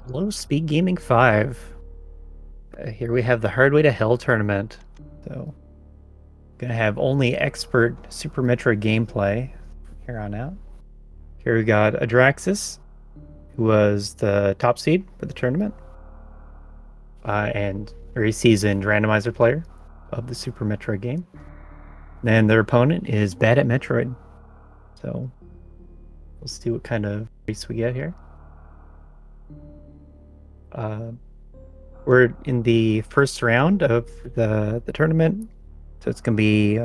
Hello, Speed Gaming 5. Here we have the Hardway to Hell tournament. So, gonna have only expert Super Metroid gameplay here on out. Here we got Audraxys, who was the top seed for the tournament, and very seasoned randomizer player of the Super Metroid game. Then their opponent is badatmetroid. So, we'll see what kind of race we get here. We're in the first round of the tournament, so it's going to be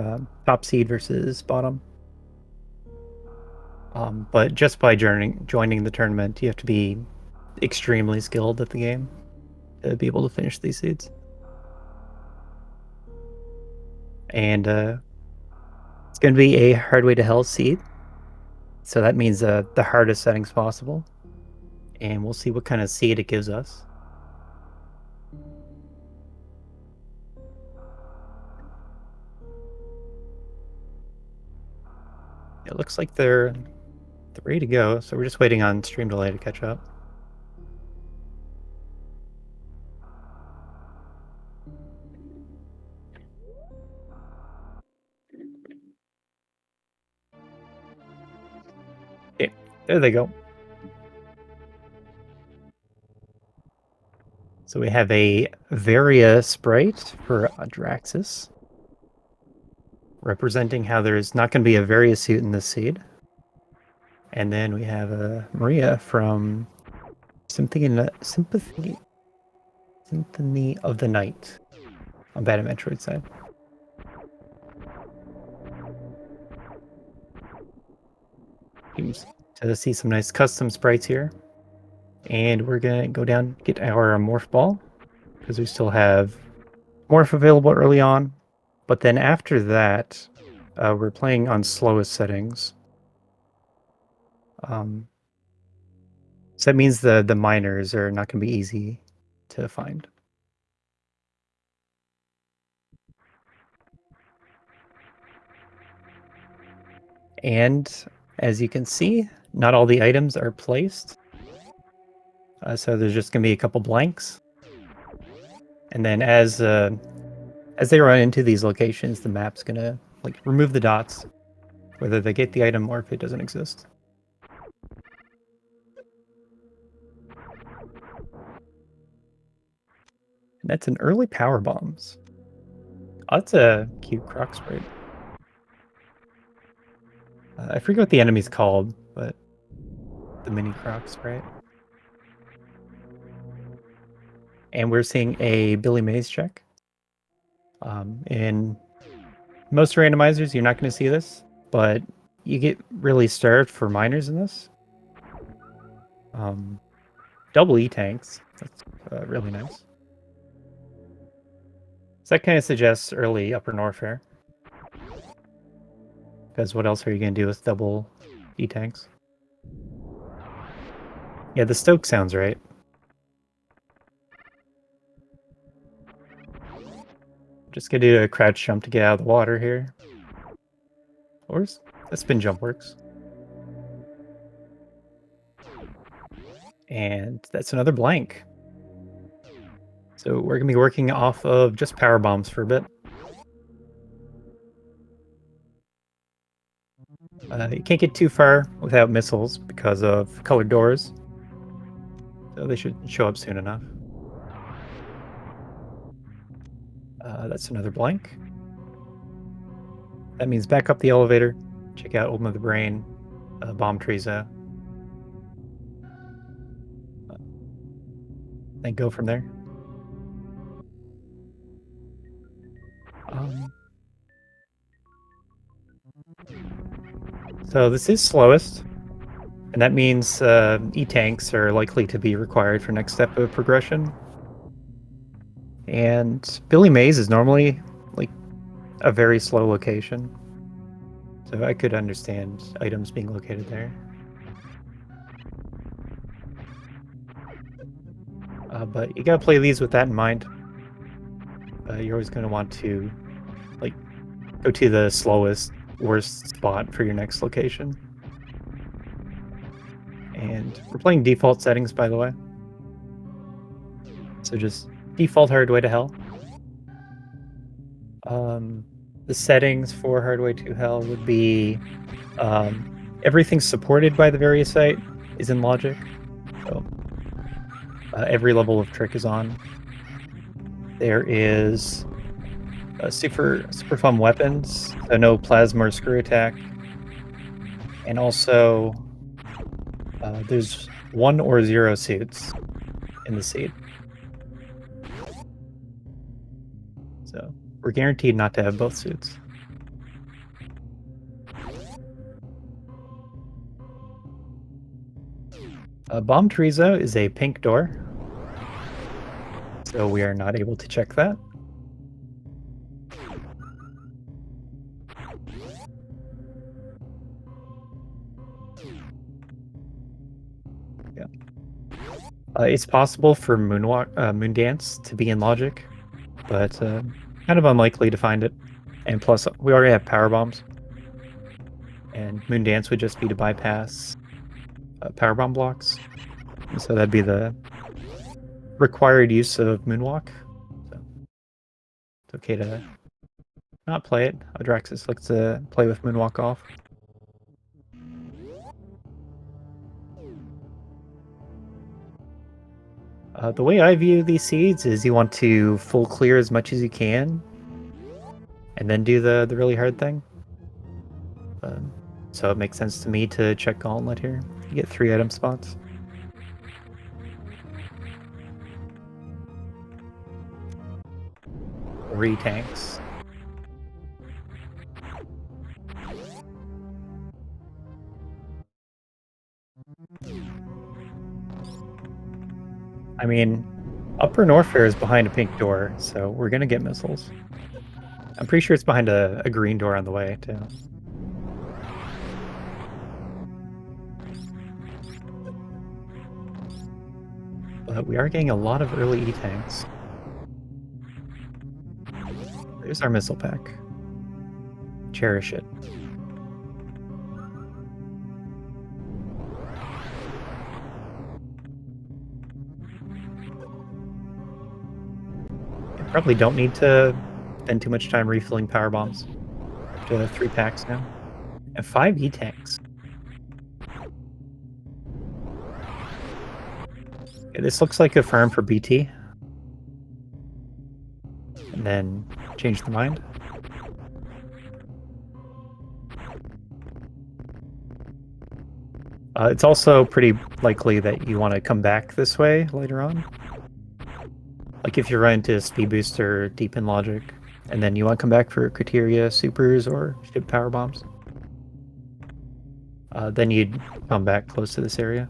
top seed versus bottom. But just by joining the tournament, you have to be extremely skilled at the game to be able to finish these seeds. And it's going to be a Hardway to Hell seed, so that means the hardest settings possible. And we'll see what kind of seed it gives us. It looks like they're ready to go, so we're just waiting on stream delay to catch up. Okay, there they go. So we have a Varia sprite for Audraxys, representing how there's not going to be a Varia suit in this seed. And then we have a Maria from Symphony of the Night on badatmetroid side. Seems to see some nice custom sprites here. And we're going to go down, get our morph ball, because we still have morph available early on. But then after that, we're playing on slowest settings. So that means the miners are not going to be easy to find. And as you can see, not all the items are placed. So there's just going to be a couple blanks. And then as they run into these locations, the map's going to remove the dots, whether they get the item or if it doesn't exist. And that's an early power bombs. Oh, that's a cute croc sprite. I forget what the enemy's called, but the mini croc sprite. And we're seeing a Billy Mays check. In most randomizers, you're not going to see this, but you get really starved for miners in this. Double E-tanks. That's really nice. So that kind of suggests early upper Norfair. Because what else are you going to do with double E-tanks? Yeah, the Stoke sounds right. Just gonna do a crouch jump to get out of the water here. Or a spin jump works. And that's another blank. So we're gonna be working off of just power bombs for a bit. You can't get too far without missiles because of colored doors. So they should show up soon enough. That's another blank. That means back up the elevator, check out Old Mother Brain, Bomb Treza. Then go from there. So this is slowest, and that means E-tanks are likely to be required for next step of progression. And Billy Mays is normally a very slow location, so I could understand items being located there. But you gotta play these with that in mind. You're always going to want to go to the slowest, worst spot for your next location. And we're playing default settings, by the way. So just default Hardway to Hell. The settings for Hardway to Hell would be everything supported by the various site is in logic. So every level of trick is on. There is super fun weapons, so no plasma or screw attack. And also, there's 1 or 0 suits in the seed. So we're guaranteed not to have both suits. Bomb Chorizo is a pink door, so we are not able to check that. Yeah. It's possible for Moon Dance to be in logic, but kind of unlikely to find it. And plus, we already have power bombs, and Moon Dance would just be to bypass power bomb blocks. And so that'd be the required use of Moonwalk. So it's okay to not play it. Audraxys likes to play with Moonwalk off. The way I view these seeds is you want to full clear as much as you can, and then do the really hard thing. So it makes sense to me to check Gauntlet here. You get 3 item spots. 3 tanks. I mean, Upper Norfair is behind a pink door, so we're gonna get missiles. I'm pretty sure it's behind a green door on the way, too. But we are getting a lot of early E-tanks. There's our missile pack. Cherish it. You probably don't need to spend too much time refilling power bombs. Up to 3 packs now. And 5 E-tanks. Okay, this looks like a farm for BT. And then change the mind. It's also pretty likely that you want to come back this way later on. Like if you run into Speed Booster deep in logic, and then you want to come back for Criteria Supers or ship power bombs. Then you'd come back close to this area.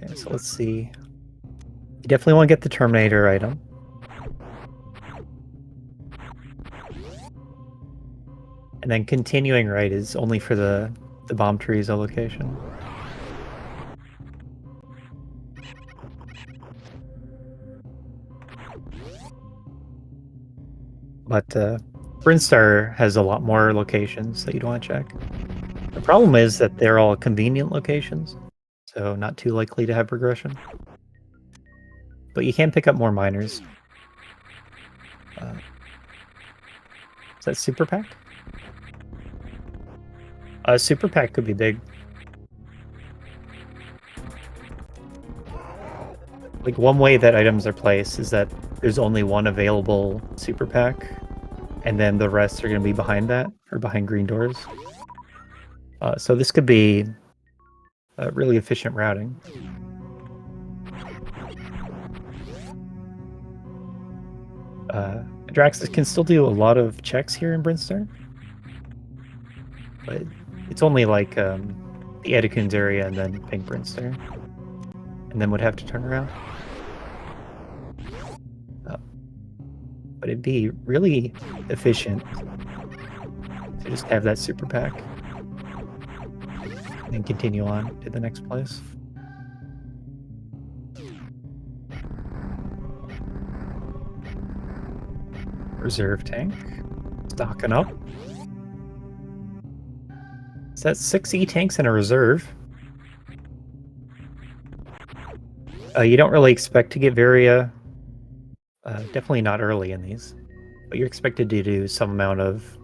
Okay, so let's see. You definitely want to get the Terminator item. And then continuing right is only for the Bomb Chorizo location. But Brinstar has a lot more locations that you'd want to check. The problem is that they're all convenient locations, so not too likely to have progression. But you can pick up more miners. Is that Super Pack? Super Pack could be big. Like, one way that items are placed is that there's only one available Super Pack, and then the rest are going to be behind that, or behind green doors. So this could be really efficient routing. Audraxys can still do a lot of checks here in Brinstar, but it's only like the Edekun's area and then Pink Brinstar, and then would have to turn around. But it'd be really efficient to just have that Super Pack and continue on to the next place. Reserve tank. Stocking up. Is that 6 E-tanks and a reserve? You don't really expect to get Varia. Definitely not early in these. But you're expected to do some amount of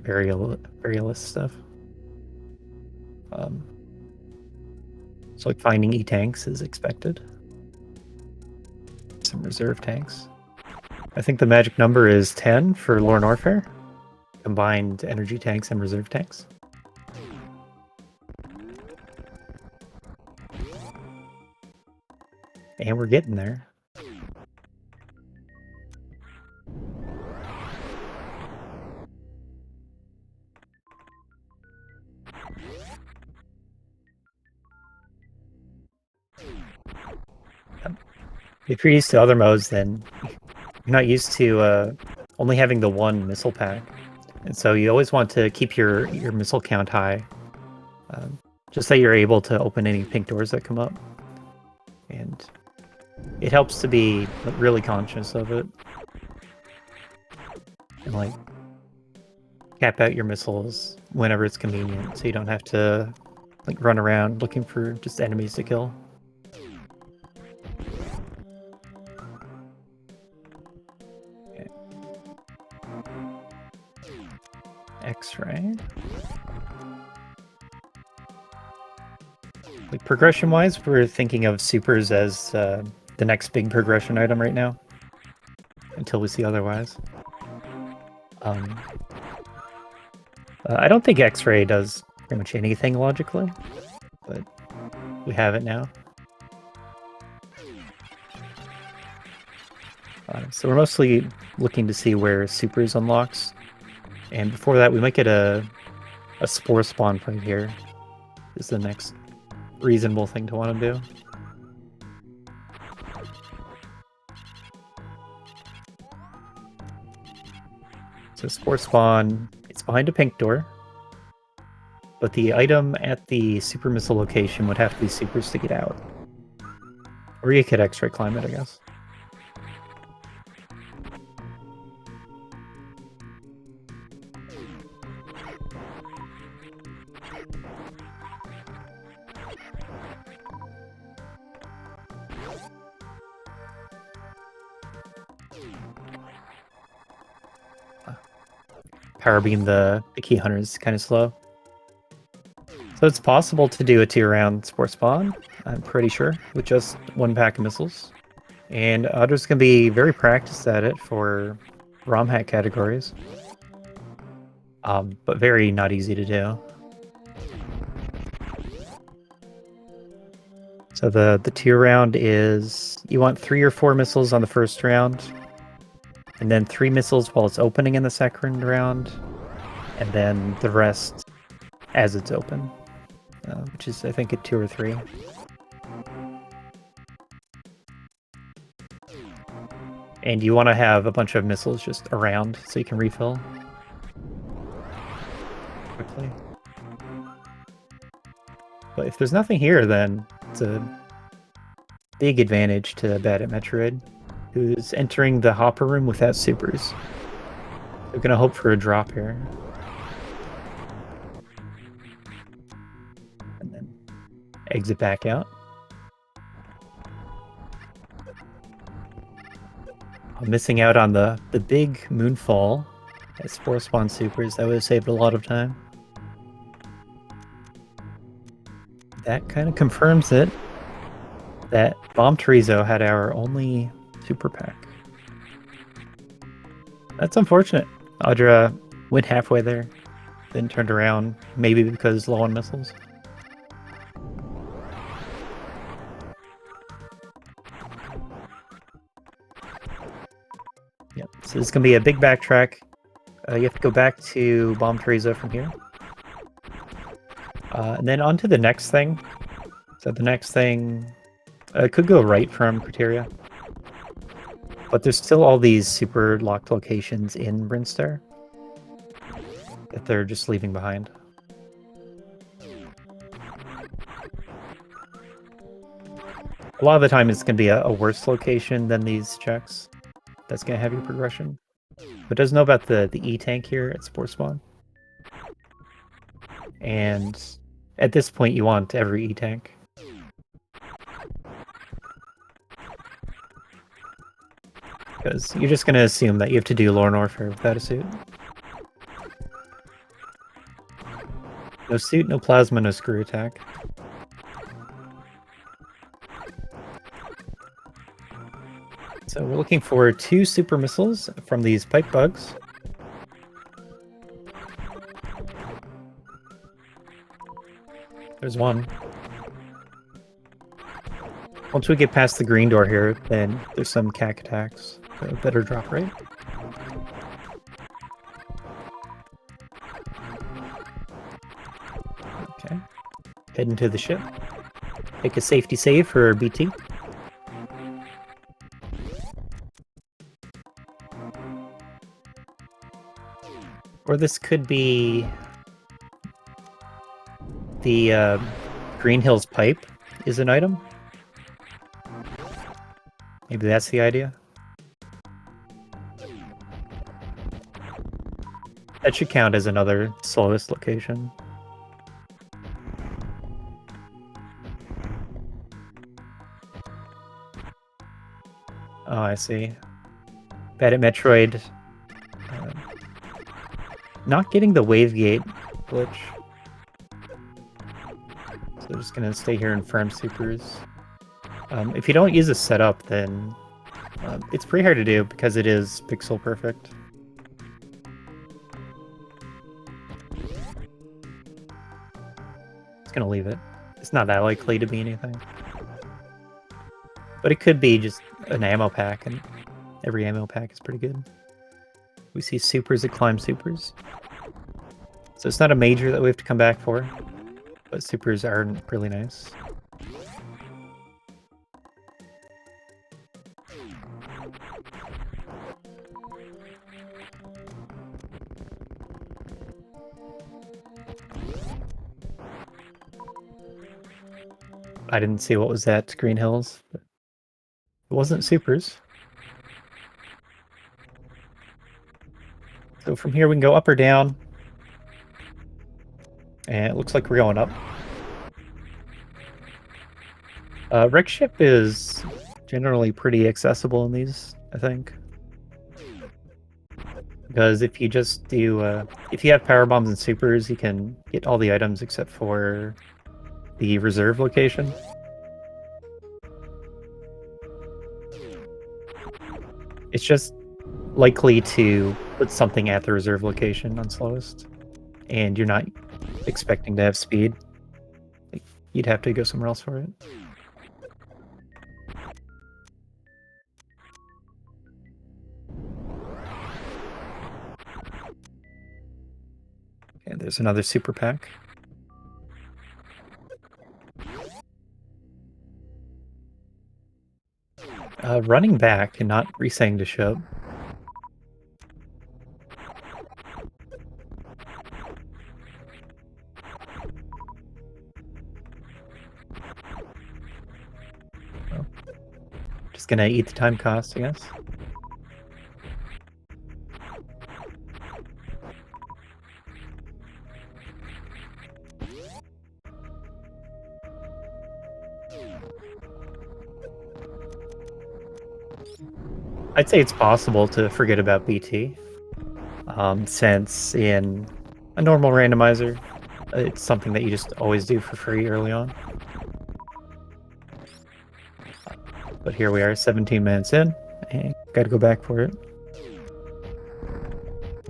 Varialist stuff. So like finding E-tanks is expected. Some reserve tanks. I think the magic number is 10 for Lorne Warfare. Combined energy tanks and reserve tanks. And we're getting there. If you're used to other modes, then you're not used to only having the one missile pack. And so you always want to keep your missile count high. Just so you're able to open any pink doors that come up. And it helps to be really conscious of it. And like cap out your missiles whenever it's convenient, so you don't have to like run around looking for just enemies to kill. Okay. X-ray. Like progression-wise, we're thinking of supers as the next big progression item right now, until we see otherwise. I don't think X-ray does pretty much anything logically, but we have it now. So we're mostly looking to see where supers unlocks, and before that we might get a spore spawn point here. Is the next reasonable thing to want to do. So spore spawn, it's behind a pink door, but the item at the super missile location would have to be supers to get out. Or you could X-ray climb it, I guess. Power beam the key hunter is kind of slow. So it's possible to do a tier round spore spawn, I'm pretty sure, with just one pack of missiles. And Audra's going to be very practiced at it for ROM hack categories. But very not easy to do. So the tier round is, you want 3 or 4 missiles on the first round, and then 3 missiles while it's opening in the second round, and then the rest as it's open, which is, I think, at 2 or 3. And you want to have a bunch of missiles just around so you can refill quickly. But if there's nothing here, then it's a big advantage to badatmetroid, who's entering the hopper room without supers. They're gonna hope for a drop here. And then exit back out. I'm missing out on the big moonfall at spore spawn supers. That would have saved a lot of time. That kind of confirms it, that Bomb Chorizo had our only super pack. That's unfortunate. Audra went halfway there, then turned around, maybe because low on missiles. Yep, so this is going to be a big backtrack. You have to go back to Bomb Chorizo from here. And then on to the next thing. So the next thing could go right from Criteria. But there's still all these super locked locations in Brinstar that they're just leaving behind. A lot of the time it's going to be a worse location than these checks. That's going to have your progression. But does know about the E-tank here at Spore Spawn. And at this point you want every E-tank. Because you're just going to assume that you have to do Lorne Warfare without a suit. No suit, no plasma, no screw attack. So we're looking for 2 super missiles from these pipe bugs. There's one. Once we get past the green door here, then there's some cack attacks. So better drop rate. Okay. Head into the ship. Take a safety save for BT. Or this could be the Green Hills pipe is an item. Maybe that's the idea. That should count as another slowest location. Oh, I see. Badatmetroid. Not getting the wave gate glitch. So just gonna stay here and farm supers. If you don't use a setup, then it's pretty hard to do because it is pixel perfect. Just gonna leave it. It's not that likely to be anything. But it could be just an ammo pack, and every ammo pack is pretty good. We see supers that climb supers. So it's not a major that we have to come back for, but supers are really nice. I didn't see what was at Green Hills, but it wasn't supers. So from here we can go up or down. And it looks like we're going up. Wreck ship is generally pretty accessible in these, I think. Because if you just do, if you have power bombs and supers, you can get all the items except for the reserve location. It's just likely to put something at the reserve location on slowest, and you're not expecting to have speed. You'd have to go somewhere else for it. And there's another super pack. Running back and not resetting the ship. Well, just gonna eat the time cost, I guess. I'd say it's possible to forget about BT, since in a normal randomizer, it's something that you just always do for free early on. But here we are, 17 minutes in, and gotta go back for it.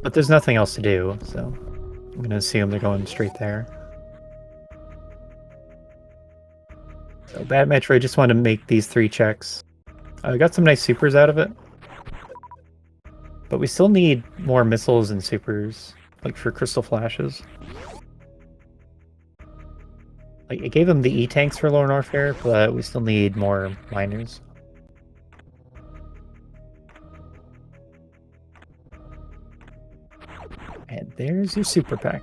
But there's nothing else to do, so I'm gonna assume they're going straight there. So Bad Metroid just wanted to make these 3 checks. I got some nice supers out of it. But we still need more missiles and supers, like for crystal flashes. Like, it gave them the E-tanks for Lorne Warfare, but we still need more miners. And there's your super pack.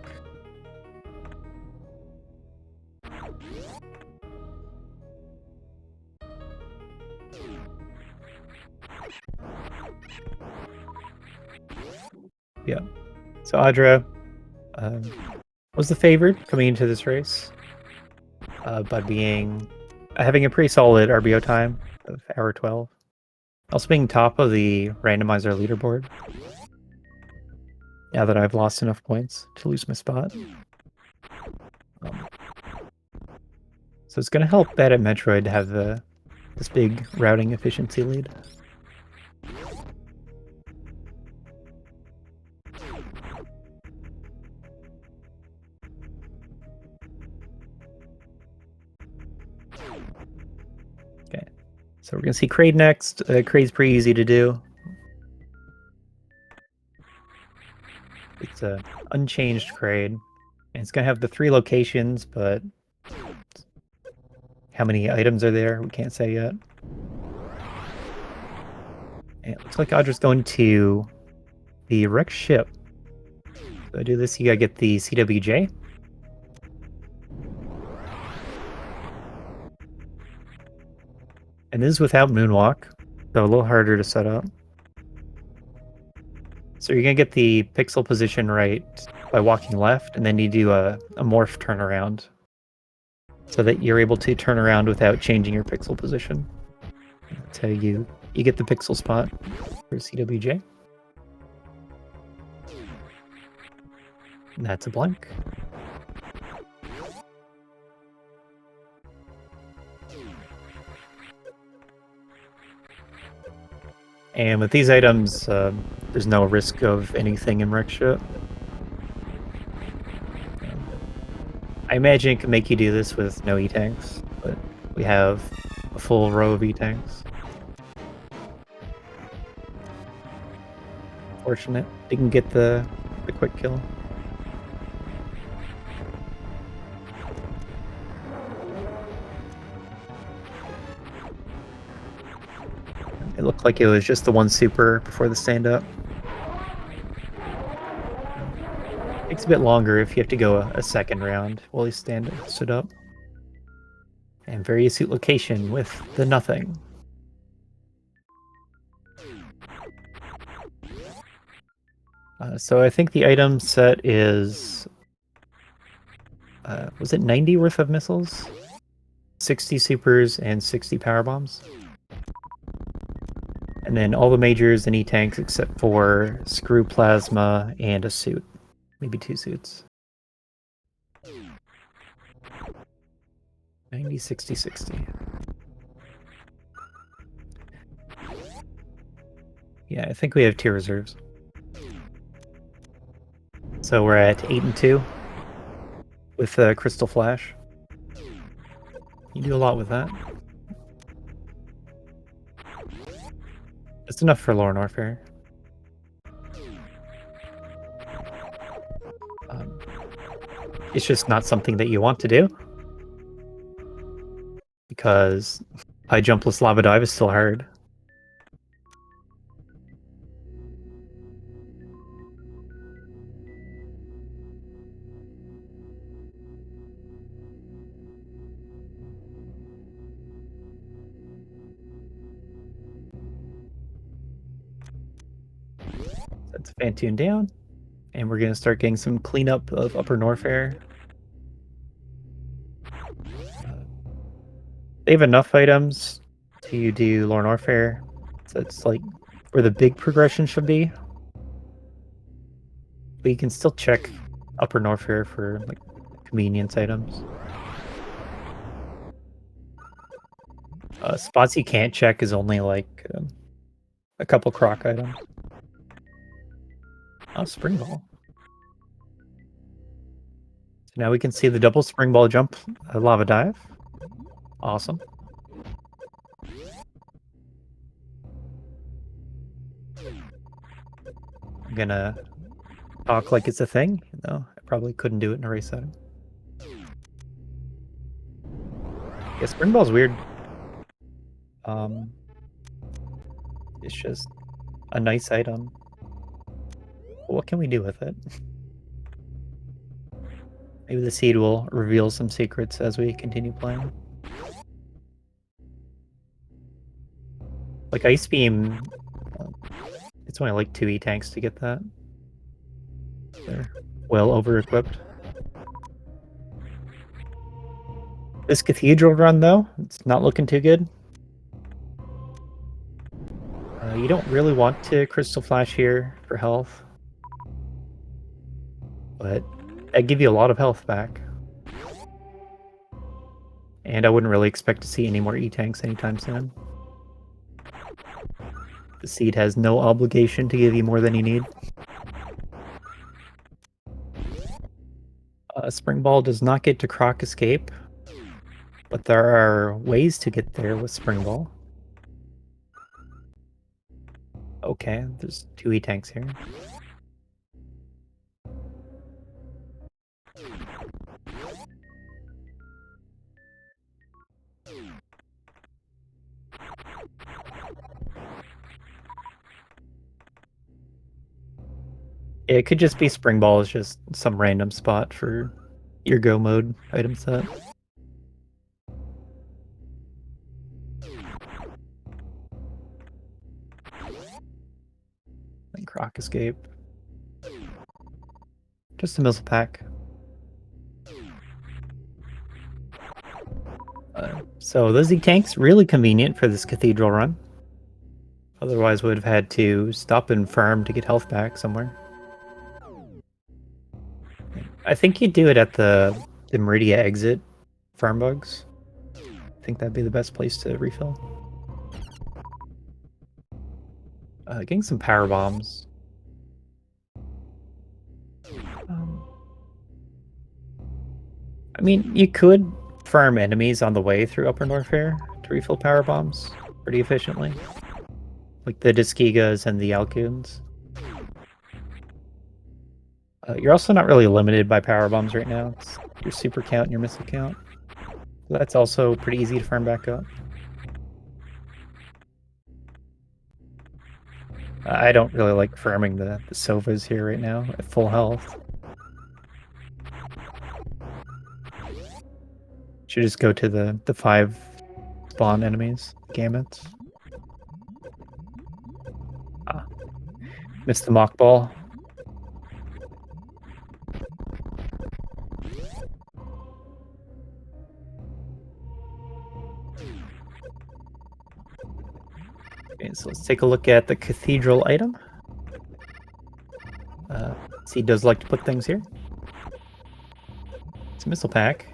Yeah. So Audra was the favored coming into this race by having a pretty solid RBO time of hour 12. Also being top of the randomizer leaderboard. Now that I've lost enough points to lose my spot. So it's going to help badatmetroid to have this big routing efficiency lead. Okay, so we're going to see Kraid next. Kraid's pretty easy to do. It's a unchanged Kraid. And it's going to have the 3 locations, but how many items are there? We can't say yet. And it looks like Audra's going to the wrecked ship. So to do this, you gotta get the CWJ. And this is without Moonwalk, so a little harder to set up. So you're gonna get the pixel position right by walking left, and then you do a morph turnaround so that you're able to turn around without changing your pixel position. That's how you get the pixel spot for CWJ. And that's a blank. And with these items, there's no risk of anything in wreck ship. I imagine it can make you do this with no E-tanks, but we have a full row of E-tanks. Fortunate, didn't get the quick kill. It looked like it was just the one super before the stand-up. Takes a bit longer if you have to go a second round while he stood up. And very astute location with the nothing. So I think the item set is... was it 90 worth of missiles? 60 supers and 60 power bombs. And then all the majors and E-tanks except for Screw Plasma and a suit. Maybe 2 suits. 90, 60, 60. Yeah, I think we have tier reserves. So we're at 8 and 2 with Crystal Flash. You do a lot with that. It's enough for Lore Warfare. It's just not something that you want to do. Because high jumpless lava dive is still hard. That's Fantune down. And we're going to start getting some cleanup of Upper Norfair. They have enough items to do Lore Norfair. So it's like where the big progression should be. But you can still check Upper Norfair for like convenience items. Spots you can't check is only like a couple croc items. Oh, spring ball. So now we can see the double spring ball jump lava dive. Awesome. I'm gonna talk like it's a thing, though I probably couldn't do it in a race setting. Yeah, spring ball's weird. It's just a nice item. What can we do with it? Maybe the seed will reveal some secrets as we continue playing. Like Ice Beam, it's only like 2 E-tanks to get that. They're well over-equipped. This Cathedral run, though, it's not looking too good. You don't really want to Crystal Flash here for health, but that'd give you a lot of health back. And I wouldn't really expect to see any more E-Tanks anytime soon. The seed has no obligation to give you more than you need. Spring Ball does not get to Croc Escape, but there are ways to get there with Spring Ball. Okay, there's 2 E-Tanks here. It could just be Spring Ball is just some random spot for your Go mode item set. And Croc Escape. Just a missile pack. So those E-Tanks, really convenient for this Cathedral run. Otherwise would have had to stop and farm to get health back somewhere. I think you'd do it at the Meridia exit farm bugs. I think that'd be the best place to refill. Getting some power bombs. I mean, you could farm enemies on the way through Upper Norfair to refill power bombs pretty efficiently. Like the Diskegas and the Alcuns. You're also not really limited by power bombs right now. It's your super count and your missile count. So that's also pretty easy to farm back up. I don't really like farming the Sovas here right now at full health. Should just go to the 5 spawn enemies, Gamuts. Missed the mock ball. Okay, so let's take a look at the Cathedral item. He does like to put things here. It's a missile pack.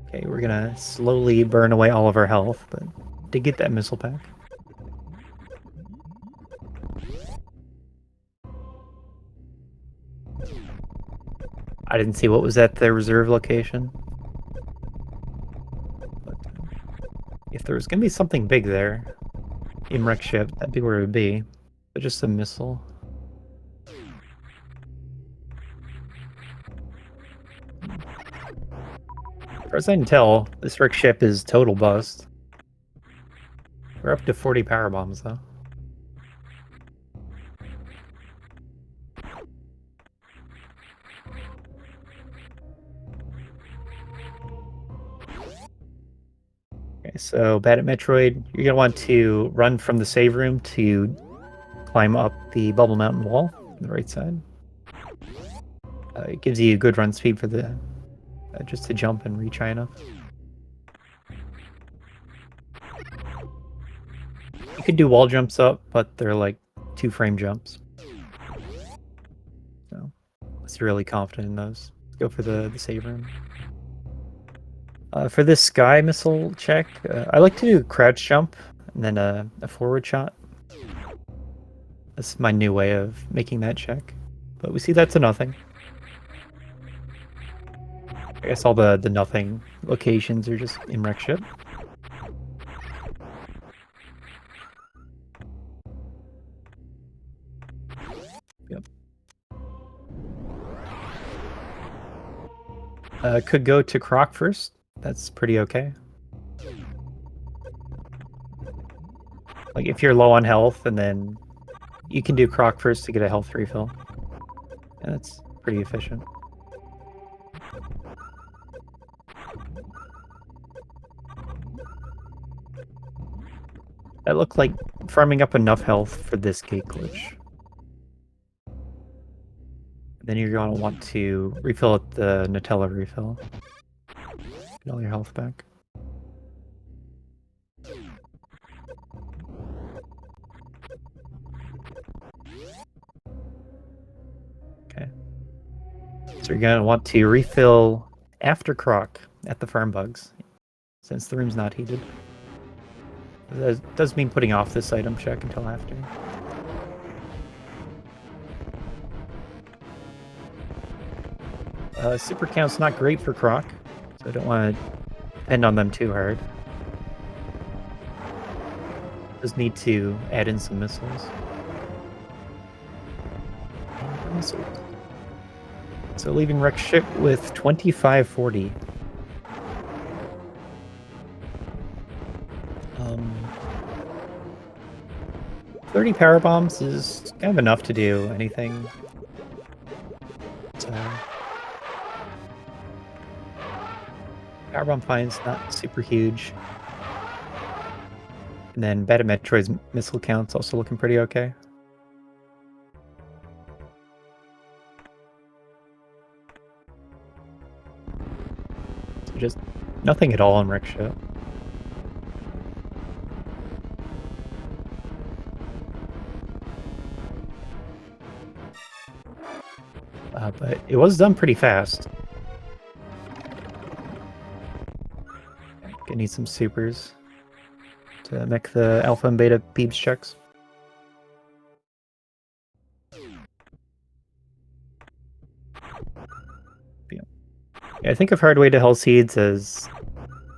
Okay, we're gonna slowly burn away all of our health, but to get that missile pack. I didn't see what was at the reserve location. But if there was gonna be something big there, Imrek ship, that'd be where it would be. But just a missile. As far as I can tell, this Rick ship is total bust. We're up to 40 power bombs though. Okay, so badatmetroid, you're gonna want to run from the save room to climb up the Bubble Mountain wall on the right side. It gives you a good run speed for the just to jump and reach high enough. You could do wall jumps up, but they're like 2-frame jumps. So I was really confident in those. Let's go for the save room. For this sky missile check, I like to do a crouch jump and then a forward shot. That's my new way of making that check. But we see that's a nothing. I guess all the nothing locations are just Imrek ship. Yep. Could go to Croc first. That's pretty okay. Like if you're low on health, and then you can do Croc first to get a health refill. And that's pretty efficient. That looked like farming up enough health for this gate glitch. Then you're going to want to refill at the Nutella refill. Get all your health back. So you're going to want to refill after Croc at the farm bugs, since the room's not heated. That does mean putting off this item check until after. Super count's not great for Croc, so I don't want to depend on them too hard. Just need to add in some missiles. So leaving Rex ship with 2540. 30 power bombs is kind of enough to do anything. So power bomb fine's not super huge. And then badatmetroid's missile count's also looking pretty okay. So just nothing at all on Rex ship. But it was done pretty fast. Gonna need some supers to make the alpha and beta peeps checks. Yeah, I think of Hardway to Hell Seeds as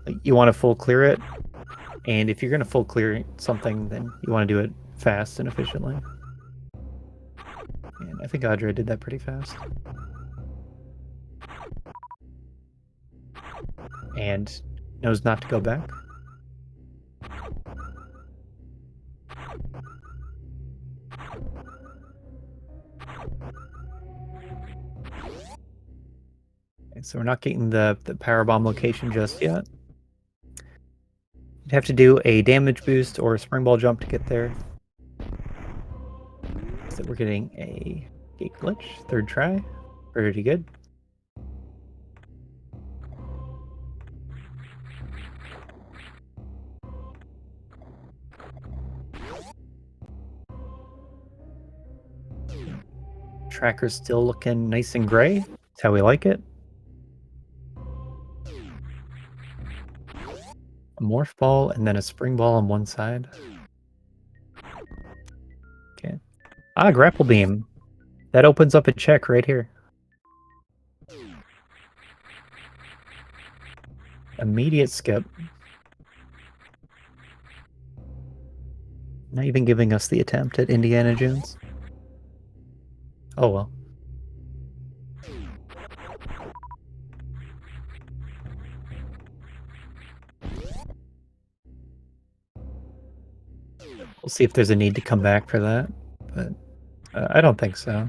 like, you want to full clear it, and if you're going to full clear something, then you want to do it fast and efficiently. And I think Audra did that pretty fast. And knows not to go back. Okay, so we're not getting the power bomb location just yet. You'd have to do a damage boost or a spring ball jump to get there. So we're getting a gate glitch, third try. Pretty good. Tracker's still looking nice and gray. That's how we like it. A morph ball and then a spring ball on one side. Okay. Ah, grapple beam. That opens up a check right here. Immediate skip. Not even giving us the attempt at Indiana Jones. Oh well. We'll see if there's a need to come back for that, but I don't think so.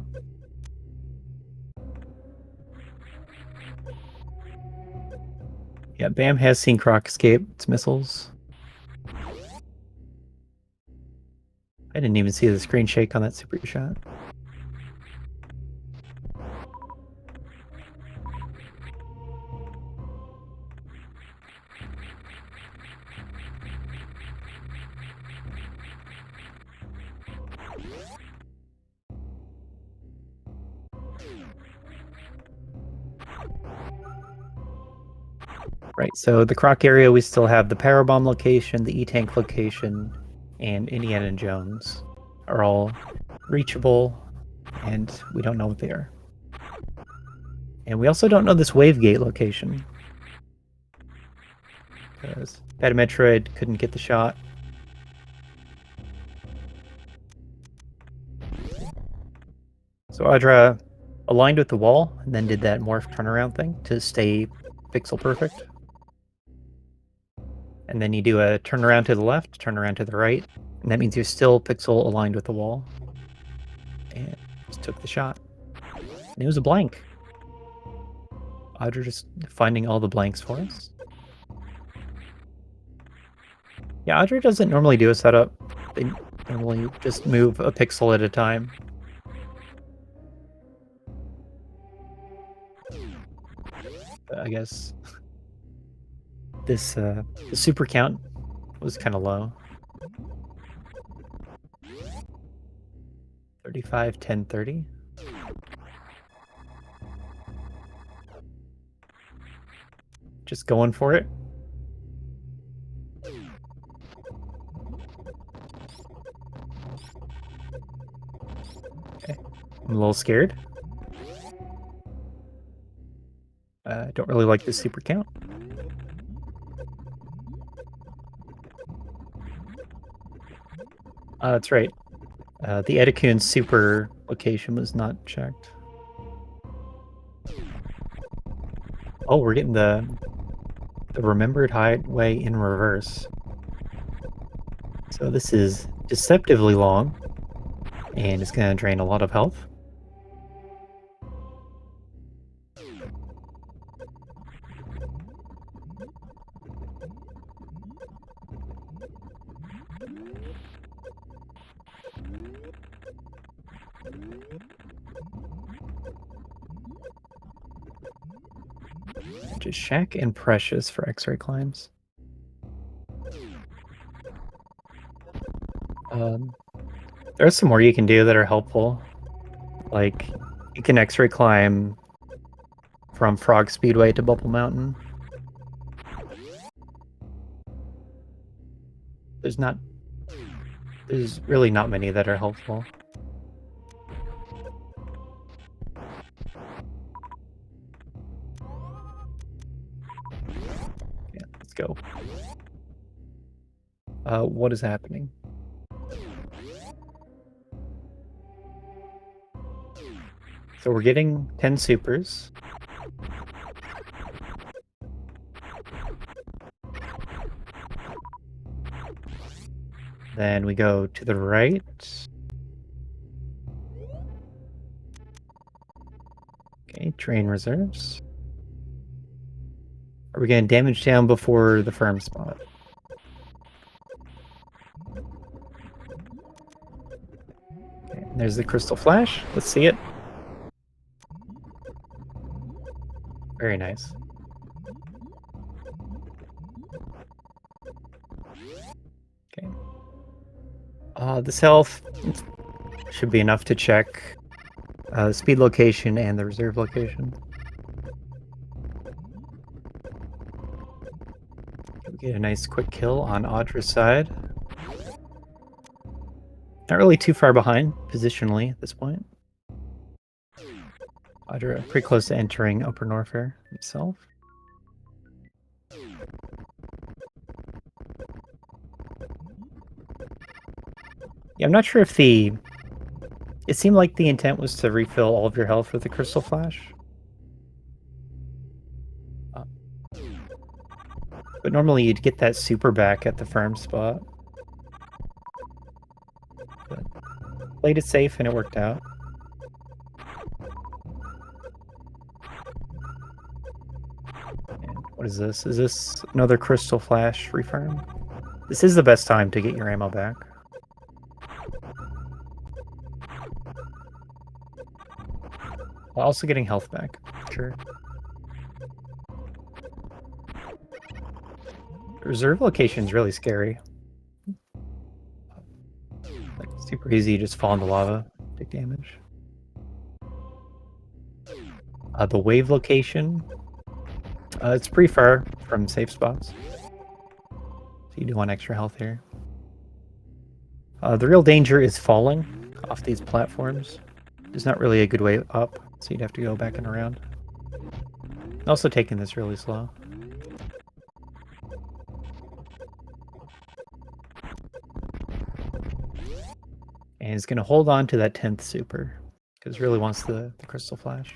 Yeah, Bam has seen Croc escape its missiles. I didn't even see the screen shake on that super shot. Right, so the Croc area, we still have the Power Bomb location, the E-Tank location, and Indiana Jones are all reachable, and we don't know what they are. And we also don't know this Wave Gate location, because Badatmetroid couldn't get the shot. So Audra aligned with the wall, and then did that morph turnaround thing to stay pixel perfect. And then you do a turn around to the left, turn around to the right, and that means you're still pixel aligned with the wall. And just took the shot. And it was a blank. Audra just finding all the blanks for us. Yeah, Audra doesn't normally do a setup. They normally just move a pixel at a time. But I guess this the super count was kind of low. 35, 10, 30. Just going for it. Okay. I'm a little scared. Don't really like this super count. That's right. The Edikun super location was not checked. Oh, we're getting the Remembered Highway in reverse. So this is deceptively long, and it's going to drain a lot of health. Just Shack and Precious for X-ray climbs. There's some more you can do that are helpful. Like, you can X-ray climb from Frog Speedway to Bubble Mountain. There's really not many that are helpful. Yeah, let's go. What is happening? So we're getting 10 supers. Then we go to the right. Okay, drain reserves. Are we getting damage down before the firm spot? Okay, and there's the crystal flash. Let's see it. Very nice. Okay. This health should be enough to check the speed location and the reserve location. We get a nice quick kill on Audra's side. Not really too far behind positionally at this point. Audra pretty close to entering Upper Norfair himself. Yeah, I'm not sure if it seemed like the intent was to refill all of your health with the Crystal Flash. But normally you'd get that super back at the firm spot. But played it safe and it worked out. And what is this? Is this another Crystal Flash refirm? This is the best time to get your ammo back. While also getting health back. Sure. Reserve location is really scary. Like, super easy, you just fall into lava, take damage. The wave location, it's pretty far from safe spots. So you do want extra health here. The real danger is falling off these platforms. There's not really a good way up, so you'd have to go back and around. Also taking this really slow. And he's going to hold on to that 10th super, because really wants the Crystal Flash.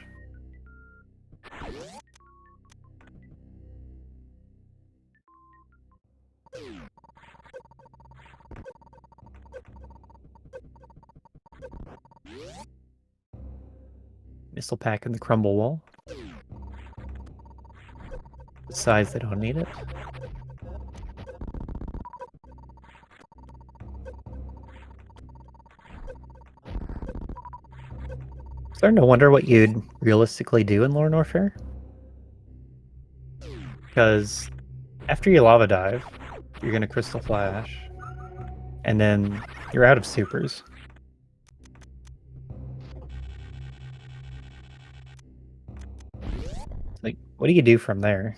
Missile pack in the crumble wall. Besides, they don't need it. Starting to wonder what you'd realistically do in Lower Norfair. Because after you lava dive, you're going to Crystal Flash, and then you're out of supers. Like, what do you do from there?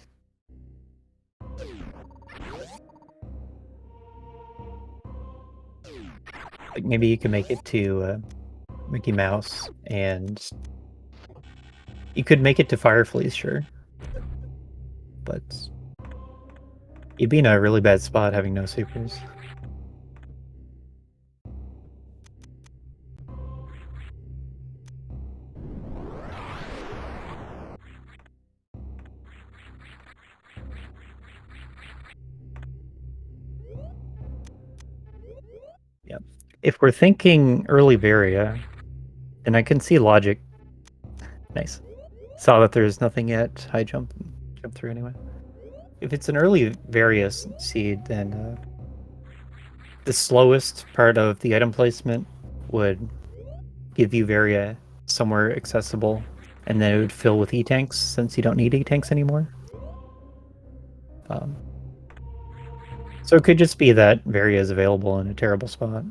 Like maybe you can make it to Mickey Mouse, and you could make it to Fireflies, sure, but you'd be in a really bad spot having no supers. Yep. If we're thinking early Varia, then I can see logic. Nice. Saw that there's nothing yet. High jump through anyway. If it's an early Various seed, then the slowest part of the item placement would give you Varia somewhere accessible, and then it would fill with E-tanks since you don't need E-tanks anymore. So it could just be that Varia is available in a terrible spot.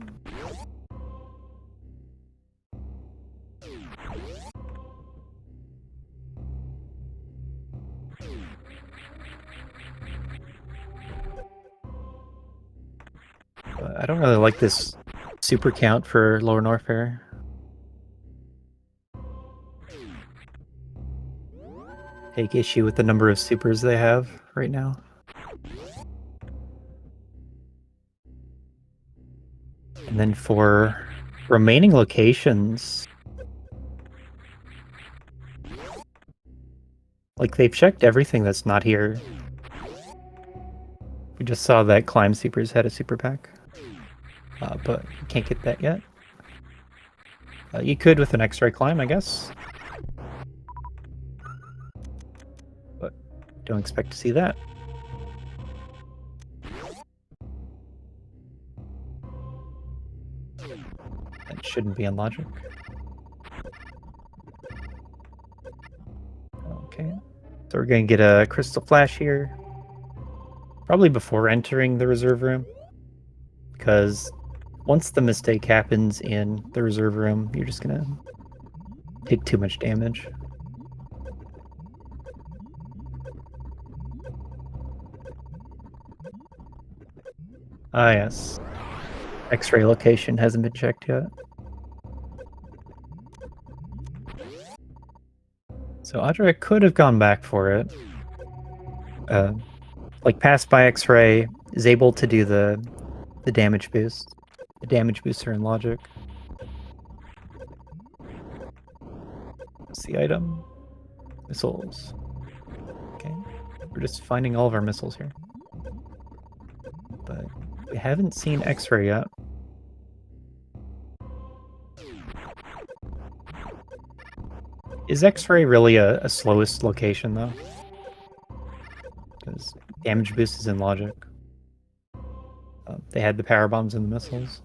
I don't really like this super count for Lower Norfair. Take issue with the number of supers they have right now. And then for remaining locations, like they've checked everything that's not here. We just saw that Climb Supers had a super pack, but you can't get that yet. You could with an X-Ray Climb, I guess. But don't expect to see that. That shouldn't be on logic. Okay. So we're going to get a Crystal Flash here. Probably before entering the reserve room. Because once the mistake happens in the reserve room, you're just going to take too much damage. Ah, yes. X-ray location hasn't been checked yet. So Audra could have gone back for it. Like passed by X-ray, is able to do the damage boost. The damage booster in logic. What's the item? Missiles. Okay. We're just finding all of our missiles here. But we haven't seen X-ray yet. Is X-ray really a slowest location, though? Because damage boost is in logic. They had the power bombs and the missiles.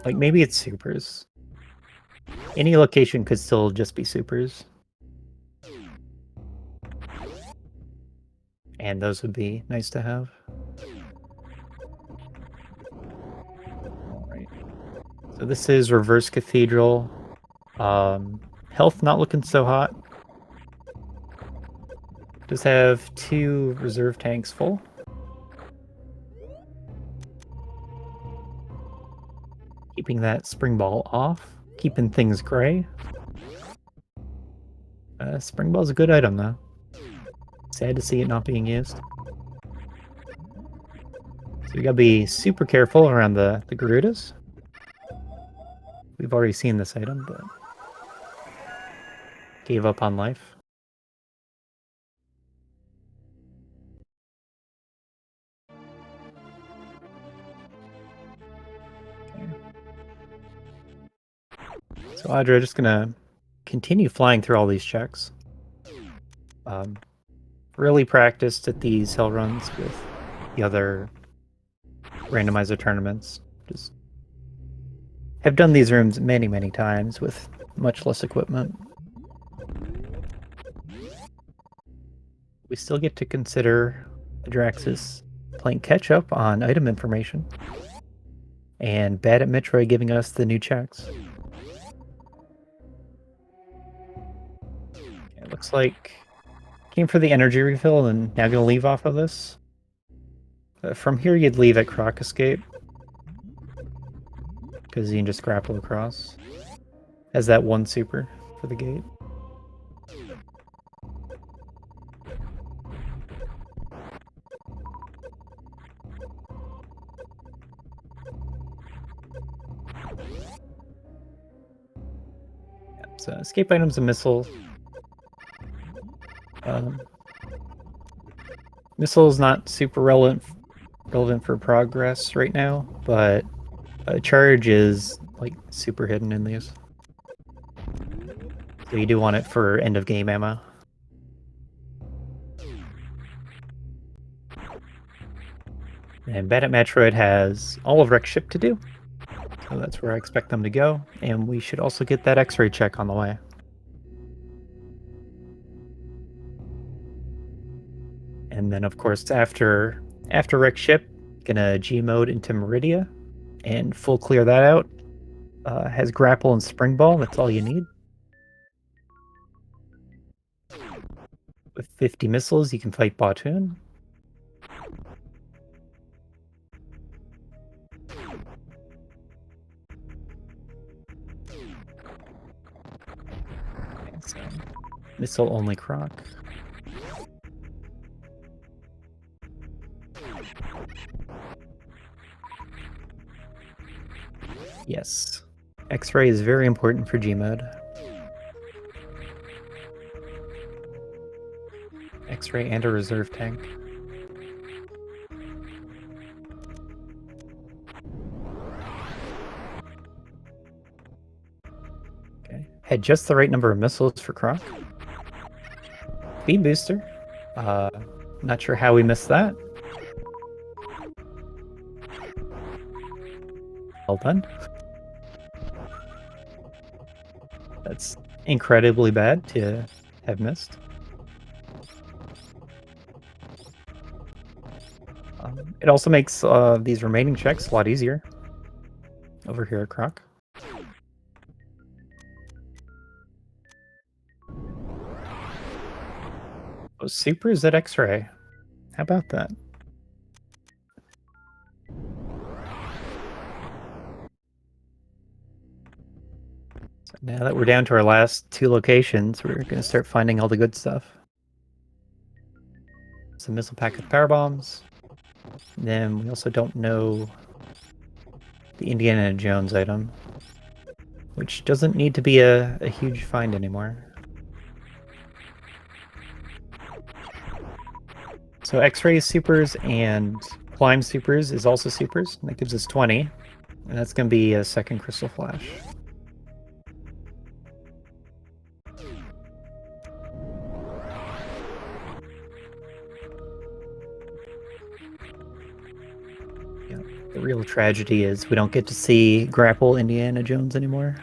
Like, maybe it's supers. Any location could still just be supers. And those would be nice to have. Alright. So this is Reverse Cathedral. Health not looking so hot. Does have 2 reserve tanks full. Keeping that spring ball off. Keeping things gray. Spring ball's a good item, though. Sad to see it not being used. So we gotta be super careful around the Garudas. We've already seen this item, but gave up on life. Okay. So Audra, just gonna continue flying through all these checks. Really practiced at these hill runs with the other randomizer tournaments. Just have done these rooms many, many times with much less equipment. We still get to consider Audraxys playing catch-up on item information, and badatmetroid giving us the new checks. It looks like Came for the energy refill and now gonna leave off of this. From here, you'd leave at Croc Escape, because you can just grapple across. Has that one super for the gate. So escape item's a missile. Missile is not super relevant for progress right now, but charge is like super hidden in these. So you do want it for end of game ammo. And badatmetroid has all of Rex ship to do. So that's where I expect them to go. And we should also get that X-ray check on the way. And then, of course, after Rex ship, gonna G mode into Meridia and full clear that out. Has grapple and spring ball. That's all you need. With 50 missiles, you can fight Batoon. So, missile only Croc. Yes. X-ray is very important for G mode. X-ray and a reserve tank. Okay. Had just the right number of missiles for Croc. Speed booster. Not sure how we missed that. Well done. That's incredibly bad to have missed. It also makes these remaining checks a lot easier over here at Croc. Oh, super is at X-ray. How about that? So now that we're down to our last two locations, we're going to start finding all the good stuff. Some missile pack with power bombs. And then we also don't know the Indiana Jones item, which doesn't need to be a huge find anymore. So X-ray supers and climb supers is also supers, and that gives us 20. And that's going to be a second crystal flash. Yeah, the real tragedy is we don't get to see grapple Indiana Jones anymore.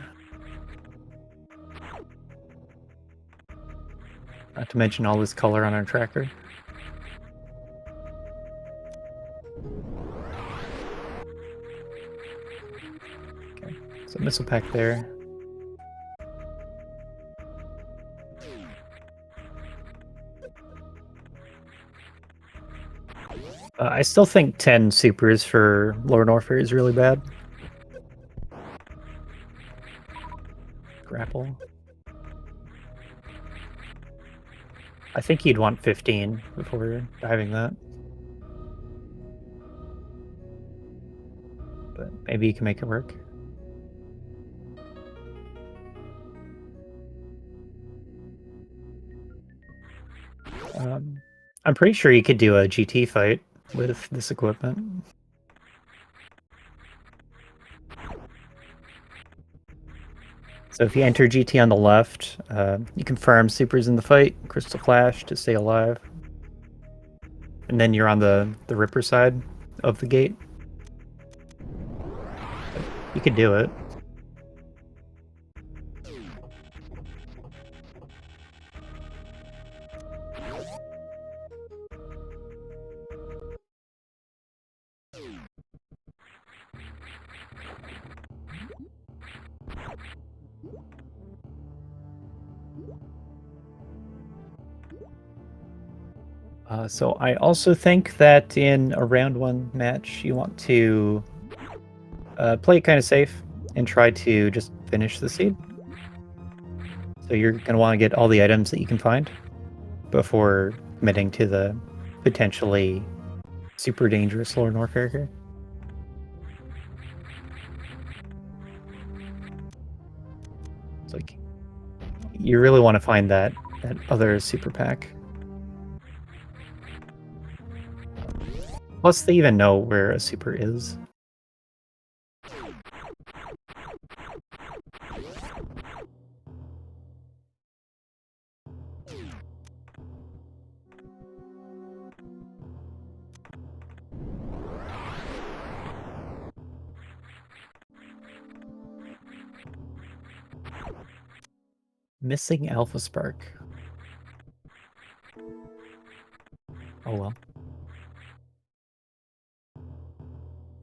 Not to mention all this color on our tracker. Okay, so missile pack there. I still think 10 supers for Lord Orpher is really bad. Grapple. I think you'd want 15 before diving that. But maybe you can make it work. I'm pretty sure you could do a GT fight with this equipment. So if you enter GT on the left, you can farm supers in the fight, Crystal Flash to stay alive. And then you're on the Ripper side of the gate. You could do it. So I also think that in a round 1 match, you want to play it kind of safe and try to just finish the seed. So you're going to want to get all the items that you can find before committing to the potentially super dangerous Lord Warfare here. It's like you really want to find that other super pack. Plus, they even know where a super is. Missing Alpha Spark. Oh well.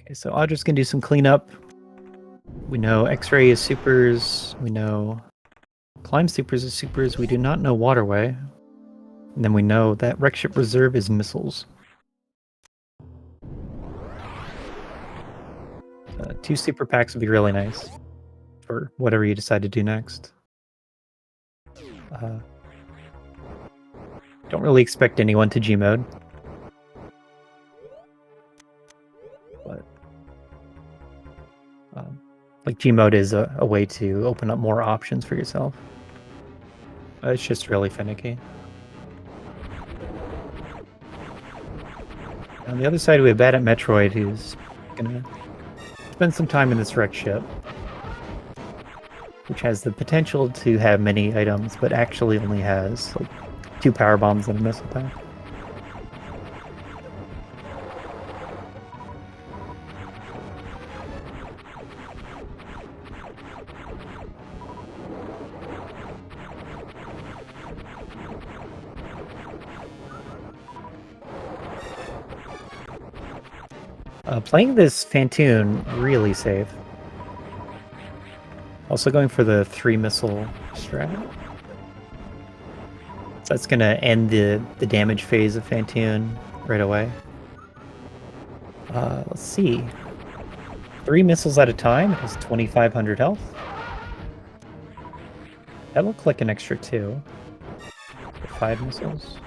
Okay, so Audraxys can do some cleanup. We know X-Ray is supers. We know Climb supers is supers. We do not know Waterway. And then we know that Wreck Ship Reserve is missiles. 2 super packs would be really nice for whatever you decide to do next. Don't really expect anyone to Gmode. But like Gmode is a way to open up more options for yourself. It's just really finicky. On the other side, we have badatmetroid, who's gonna spend some time in this wrecked ship, which has the potential to have many items, but actually only has like 2 power bombs and a missile pack. Playing this Fantoon really safe. Also going for the 3 missile strat. So that's gonna end the damage phase of Fantoon right away. Let's see. 3 missiles at a time is 2,500 health. That looked like an extra 2. 5 missiles.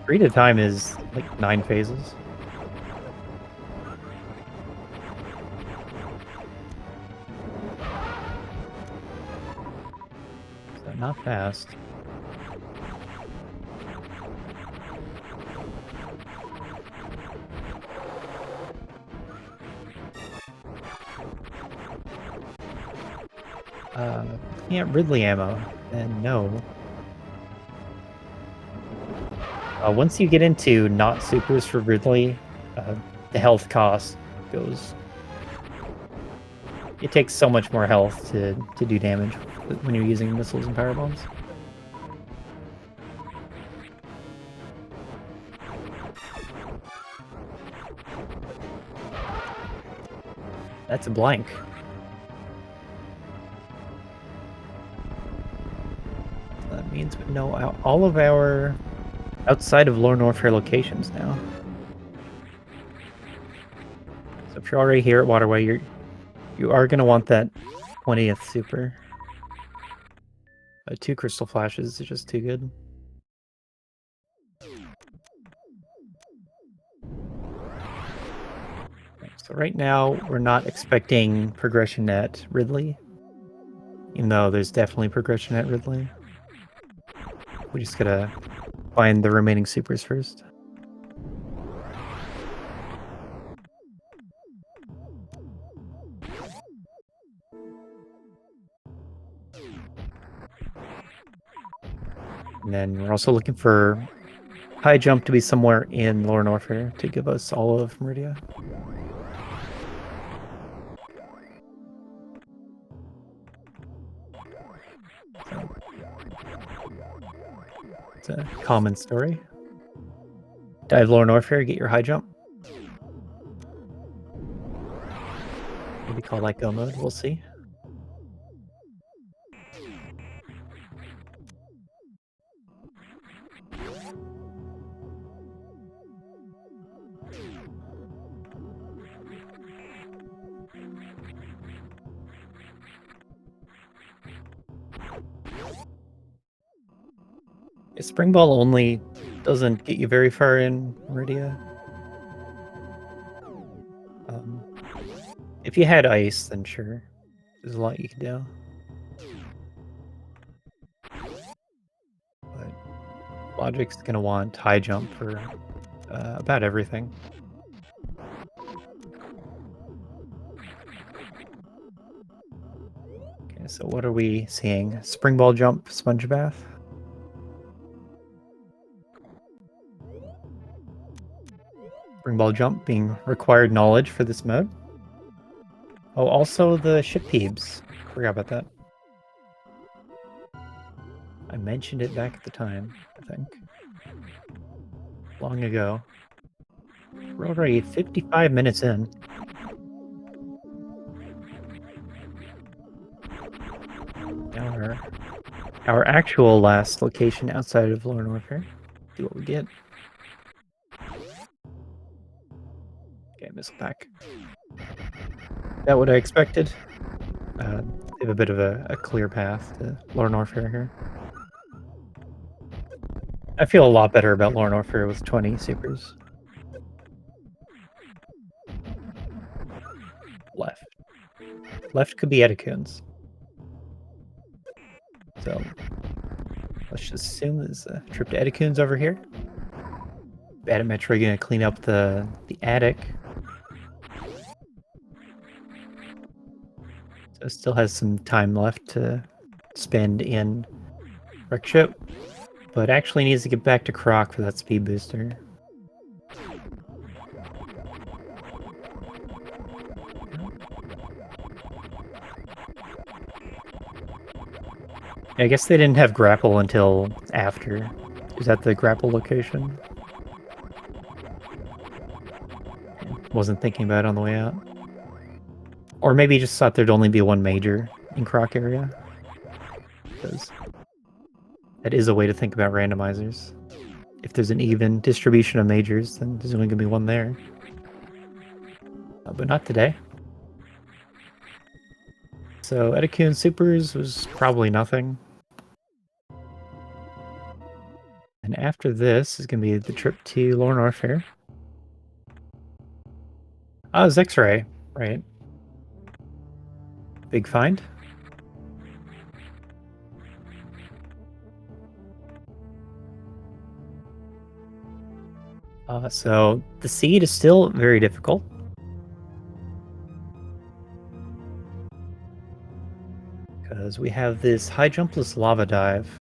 3 at a time is like 9 phases. So not fast. Can't Ridley ammo, and no. Once you get into not supers for Ridley, the health cost goes. It takes so much more health to do damage when you're using missiles and power bombs. That's a blank. That means we know all of our outside of Lord Warfare locations now. So if you're already here at Waterway, you are going to want that 20th super. 2 crystal flashes is just too good. So right now, we're not expecting progression at Ridley. Even though there's definitely progression at Ridley. We just gotta find the remaining supers first. And then we're also looking for high jump to be somewhere in Lord Warfare to give us all of Meridia. So, it's a common story. Dive Lord Warfare, get your high jump. Maybe call that go mode, we'll see. A spring ball only doesn't get you very far in Meridia. Um, if you had ice, then sure. There's a lot you can do. But Logic's going to want high jump for about everything. Okay, so what are we seeing? Spring ball jump, sponge bath? Spring ball jump being required knowledge for this mode. Oh, also the ship peebs. Forgot about that. I mentioned it back at the time, I think. Long ago. We're already 55 minutes in. Now our actual last location outside of Lore Warfare. See what we get. Okay, missile pack. That what I expected. They have a bit of a clear path to Lore Warfare here. I feel a lot better about Lore Warfare with 20 supers. Left. Left could be Eticoons. So let's just assume there's a trip to Eticoons over here. Badatmetroid gonna clean up the attic. So it still has some time left to spend in Wreck Ship, but actually needs to get back to Croc for that speed booster. I guess they didn't have grapple until after. Is that the grapple location? Wasn't thinking about it on the way out. Or maybe just thought there'd only be one major in Croc area. Because that is a way to think about randomizers. If there's an even distribution of majors, then there's only going to be one there. But not today. So Eticoon Supers was probably nothing. And after this is going to be the trip to Lore Warfare. Oh, it's X-Ray, right. Big find. So the seed is still very difficult. Because we have this high jumpless lava dive.